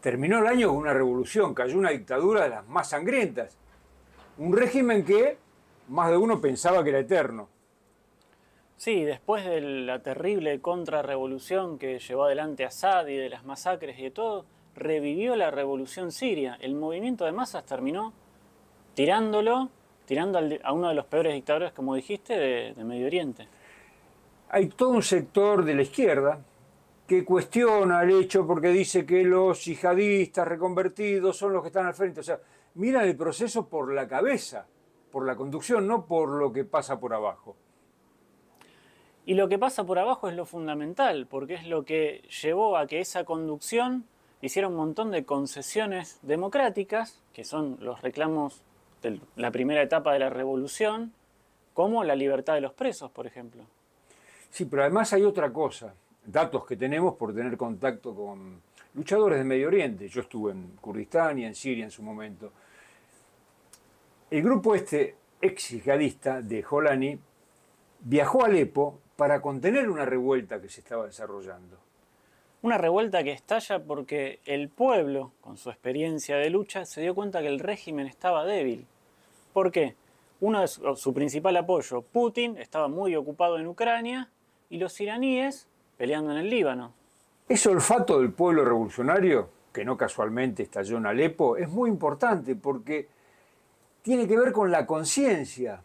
Terminó el año con una revolución, cayó una dictadura de las más sangrientas. Un régimen que más de uno pensaba que era eterno. Sí, después de la terrible contrarrevolución que llevó adelante Assad y de las masacres y de todo, revivió la revolución siria. El movimiento de masas terminó tirando a uno de los peores dictadores, como dijiste, de Medio Oriente. Hay todo un sector de la izquierda que cuestiona el hecho porque dice que los yihadistas reconvertidos son los que están al frente. O sea, miran el proceso por la cabeza, por la conducción, no por lo que pasa por abajo. Y lo que pasa por abajo es lo fundamental, porque es lo que llevó a que esa conducción hiciera un montón de concesiones democráticas, que son los reclamos de la primera etapa de la revolución, como la libertad de los presos, por ejemplo. Sí, pero además hay otra cosa, datos que tenemos por tener contacto con luchadores de Medio Oriente. Yo estuve en Kurdistán y en Siria en su momento. El grupo ex yihadista de Jolani viajó a Alepo para contener una revuelta que se estaba desarrollando. Una revuelta que estalla porque el pueblo, con su experiencia de lucha, se dio cuenta que el régimen estaba débil. ¿Por qué? Uno de su principal apoyo, Putin, estaba muy ocupado en Ucrania y los iraníes peleando en el Líbano. Ese olfato del pueblo revolucionario, que no casualmente estalló en Alepo, es muy importante porque tiene que ver con la conciencia,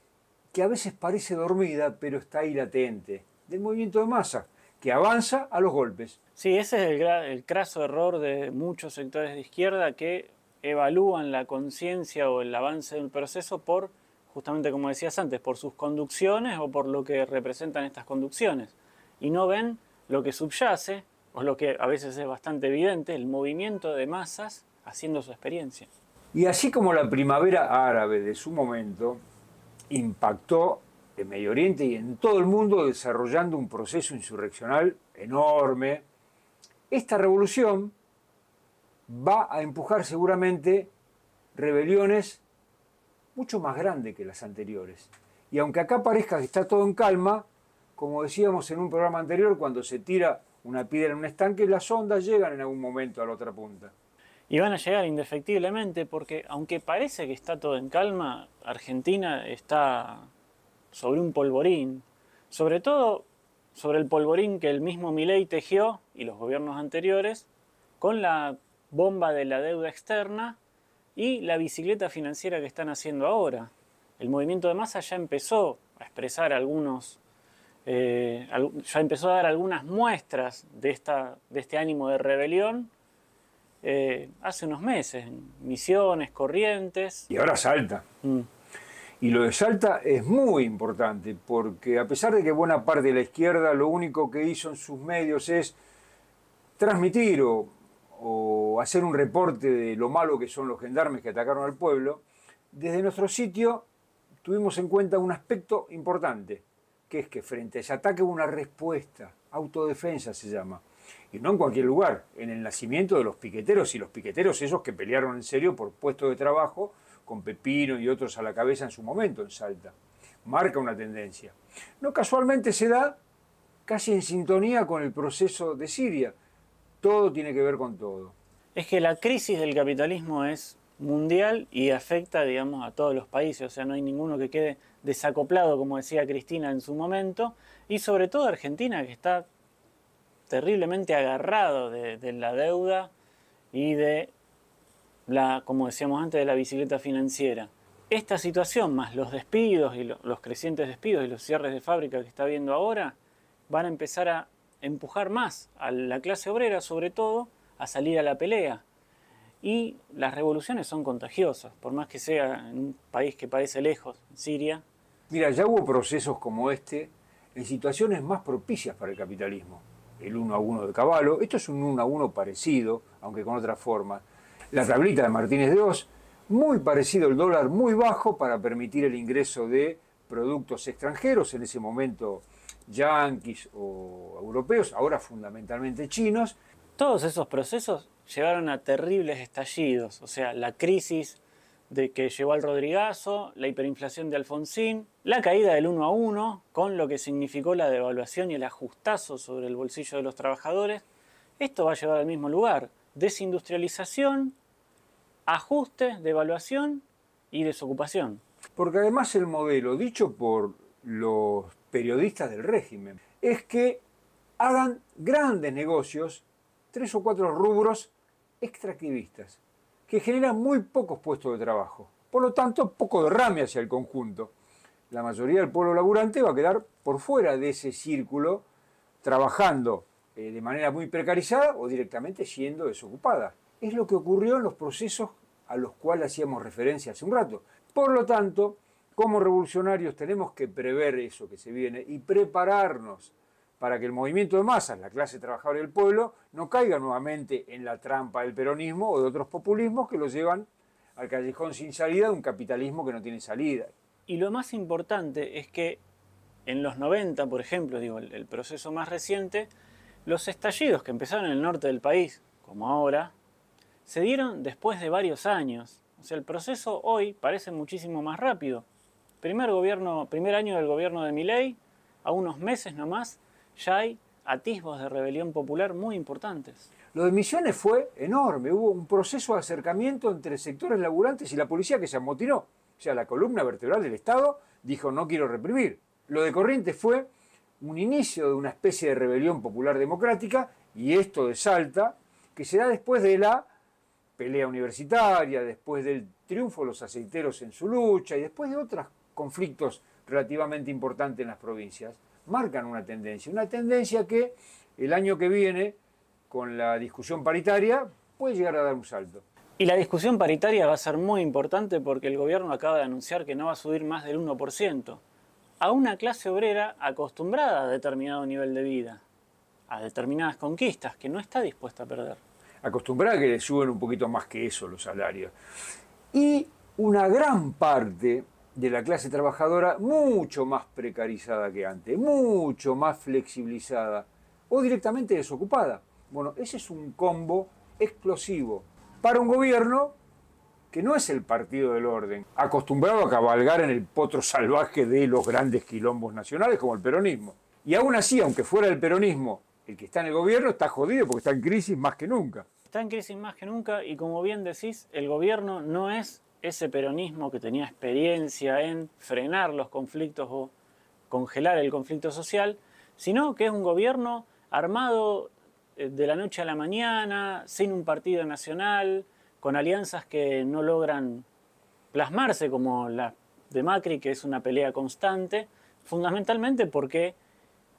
que a veces parece dormida, pero está ahí latente, del movimiento de masa, que avanza a los golpes. Sí, ese es el craso error de muchos sectores de izquierda que evalúan la conciencia o el avance del proceso por, justamente como decías antes, por sus conducciones o por lo que representan estas conducciones. Y no ven lo que subyace, o lo que a veces es bastante evidente, el movimiento de masas haciendo su experiencia. Y así como la primavera árabe de su momento impactó en Medio Oriente y en todo el mundo desarrollando un proceso insurreccional enorme, esta revolución va a empujar seguramente rebeliones mucho más grandes que las anteriores. Y aunque acá parezca que está todo en calma, como decíamos en un programa anterior, cuando se tira una piedra en un estanque, las ondas llegan en algún momento a la otra punta. Y van a llegar indefectiblemente porque, aunque parece que está todo en calma, Argentina está sobre un polvorín. Sobre todo sobre el polvorín que el mismo Milei tejió, y los gobiernos anteriores, con la bomba de la deuda externa y la bicicleta financiera que están haciendo ahora. El movimiento de masa ya empezó a expresar ya empezó a dar algunas muestras de este ánimo de rebelión hace unos meses, en Misiones, Corrientes. Y ahora Salta. Y lo de Salta es muy importante, porque a pesar de que buena parte de la izquierda lo único que hizo en sus medios es transmitir o hacer un reporte de lo malo que son los gendarmes que atacaron al pueblo, desde nuestro sitio tuvimos en cuenta un aspecto importante, que es que frente a ese ataque hubo una respuesta, autodefensa se llama. Y no en cualquier lugar, en el nacimiento de los piqueteros, y los piqueteros esos que pelearon en serio por puestos de trabajo, con Pepino y otros a la cabeza en su momento en Salta. Marca una tendencia. No casualmente se da casi en sintonía con el proceso de Siria. Todo tiene que ver con todo. Es que la crisis del capitalismo es mundial y afecta, digamos, a todos los países. O sea, no hay ninguno que quede desacoplado, como decía Cristina en su momento. Y sobre todo Argentina, que está terriblemente agarrado de la deuda y de como decíamos antes, de la bicicleta financiera. Esta situación, más los despidos y los crecientes despidos y los cierres de fábrica que está habiendo ahora, van a empezar a empujar más a la clase obrera, sobre todo, a salir a la pelea. Y las revoluciones son contagiosas, por más que sea en un país que parece lejos, Siria. Mira, ya hubo procesos como este en situaciones más propicias para el capitalismo. El 1 a 1 de Cavallo, esto es un 1 a 1 parecido, aunque con otra forma. La tablita de Martínez de Oz, muy parecido al dólar, muy bajo para permitir el ingreso de productos extranjeros, en ese momento yanquis o europeos, ahora fundamentalmente chinos. Todos esos procesos llevaron a terribles estallidos, o sea, la crisis que llevó al Rodrigazo, la hiperinflación de Alfonsín, la caída del 1 a 1, con lo que significó la devaluación y el ajustazo sobre el bolsillo de los trabajadores. Esto va a llevar al mismo lugar. desindustrialización, ajuste, devaluación y desocupación. Porque además el modelo, dicho por los periodistas del régimen, es que hagan grandes negocios, 3 o 4 rubros extractivistas, que generan muy pocos puestos de trabajo. Por lo tanto, poco derrame hacia el conjunto. La mayoría del pueblo laburante va a quedar por fuera de ese círculo, trabajando de manera muy precarizada o directamente siendo desocupada. Es lo que ocurrió en los procesos a los cuales hacíamos referencia hace un rato. Por lo tanto, como revolucionarios tenemos que prever eso que se viene y prepararnos para que el movimiento de masas, la clase trabajadora y el pueblo, no caiga nuevamente en la trampa del peronismo o de otros populismos que los llevan al callejón sin salida de un capitalismo que no tiene salida. Y lo más importante es que en los 90, por ejemplo, el proceso más reciente, los estallidos que empezaron en el norte del país, como ahora, se dieron después de varios años. O sea, el proceso hoy parece muchísimo más rápido. Primer año del gobierno de Milei, a unos meses nomás, ya hay atisbos de rebelión popular muy importantes. Lo de Misiones fue enorme, hubo un proceso de acercamiento entre sectores laburantes y la policía que se amotinó. O sea, la columna vertebral del Estado dijo no quiero reprimir. Lo de Corrientes fue un inicio de una especie de rebelión popular democrática y esto de Salta, que se da después de la pelea universitaria, después del triunfo de los aceiteros en su lucha y después de otros conflictos relativamente importantes en las provincias, marcan una tendencia que el año que viene, con la discusión paritaria, puede llegar a dar un salto. Y la discusión paritaria va a ser muy importante porque el gobierno acaba de anunciar que no va a subir más del 1%, a una clase obrera acostumbrada a determinado nivel de vida, a determinadas conquistas, que no está dispuesta a perder. Acostumbrada a que le suben un poquito más que eso los salarios. Y una gran parte de la clase trabajadora mucho más precarizada que antes, mucho más flexibilizada o directamente desocupada. Bueno, ese es un combo explosivo para un gobierno que no es el partido del orden, acostumbrado a cabalgar en el potro salvaje de los grandes quilombos nacionales como el peronismo. Y aún así, aunque fuera el peronismo el que está en el gobierno, está jodido porque está en crisis más que nunca. Está en crisis más que nunca y como bien decís, el gobierno no es ese peronismo que tenía experiencia en frenar los conflictos o congelar el conflicto social, sino que es un gobierno armado de la noche a la mañana, sin un partido nacional, con alianzas que no logran plasmarse como la de Macri, que es una pelea constante, fundamentalmente porque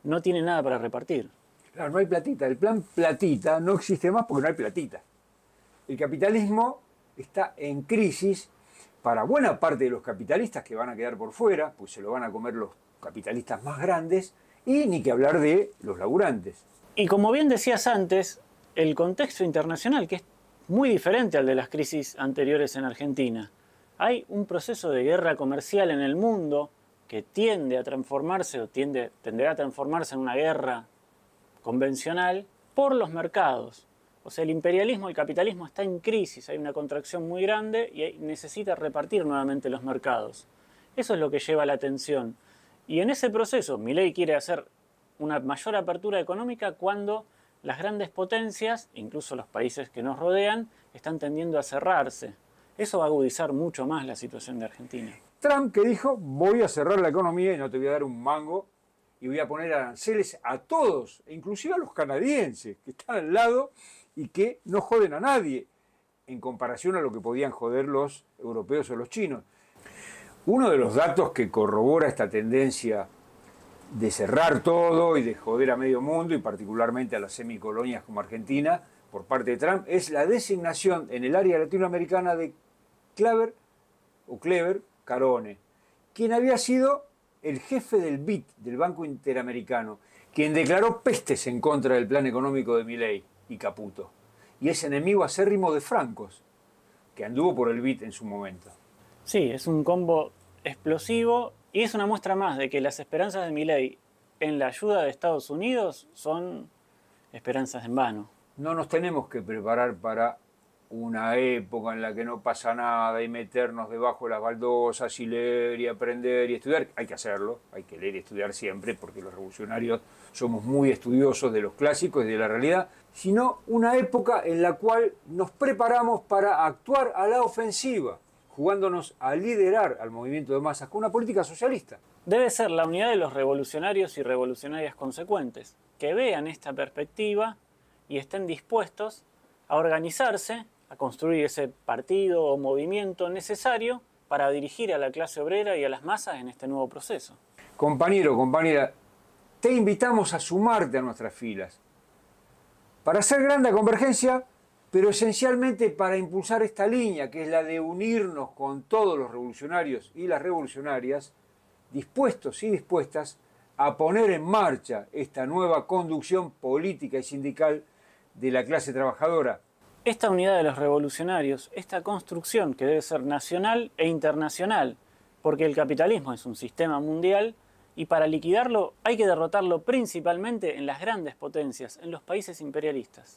no tiene nada para repartir. Claro, no hay platita. El plan platita no existe más porque no hay platita. El capitalismo está en crisis para buena parte de los capitalistas que van a quedar por fuera, pues se lo van a comer los capitalistas más grandes, y ni que hablar de los laburantes. Y como bien decías antes, el contexto internacional, que es muy diferente al de las crisis anteriores en Argentina. Hay un proceso de guerra comercial en el mundo que tiende a transformarse o tenderá a transformarse en una guerra convencional por los mercados. O sea, el imperialismo, el capitalismo está en crisis, hay una contracción muy grande y necesita repartir nuevamente los mercados. Eso es lo que lleva la atención. Y en ese proceso, Milei quiere hacer una mayor apertura económica cuando las grandes potencias, incluso los países que nos rodean, están tendiendo a cerrarse. Eso va a agudizar mucho más la situación de Argentina. Trump que dijo, voy a cerrar la economía y no te voy a dar un mango y voy a poner aranceles a todos, inclusive a los canadienses que están al lado y que no joden a nadie en comparación a lo que podían joder los europeos o los chinos. Uno de los datos que corrobora esta tendencia de cerrar todo y de joder a medio mundo y particularmente a las semicolonias como Argentina por parte de Trump es la designación en el área latinoamericana de Clever Carone, quien había sido el jefe del BID, del Banco Interamericano, quien declaró pestes en contra del plan económico de Milei y Caputo, y es enemigo acérrimo de Francos, que anduvo por el BID en su momento. Sí, es un combo explosivo y es una muestra más de que las esperanzas de Milei en la ayuda de Estados Unidos son esperanzas en vano. No nos tenemos que preparar para una época en la que no pasa nada y meternos debajo de las baldosas y leer y aprender y estudiar. Hay que hacerlo, hay que leer y estudiar siempre porque los revolucionarios somos muy estudiosos de los clásicos y de la realidad, sino una época en la cual nos preparamos para actuar a la ofensiva, jugándonos a liderar al movimiento de masas con una política socialista. Debe ser la unidad de los revolucionarios y revolucionarias consecuentes, que vean esta perspectiva y estén dispuestos a organizarse, a construir ese partido o movimiento necesario para dirigir a la clase obrera y a las masas en este nuevo proceso. Compañero, compañera, te invitamos a sumarte a nuestras filas para hacer grande la convergencia, pero esencialmente para impulsar esta línea, que es la de unirnos con todos los revolucionarios y las revolucionarias, dispuestos y dispuestas a poner en marcha esta nueva conducción política y sindical de la clase trabajadora. Esta unidad de los revolucionarios, esta construcción que debe ser nacional e internacional, porque el capitalismo es un sistema mundial y para liquidarlo hay que derrotarlo principalmente en las grandes potencias, en los países imperialistas.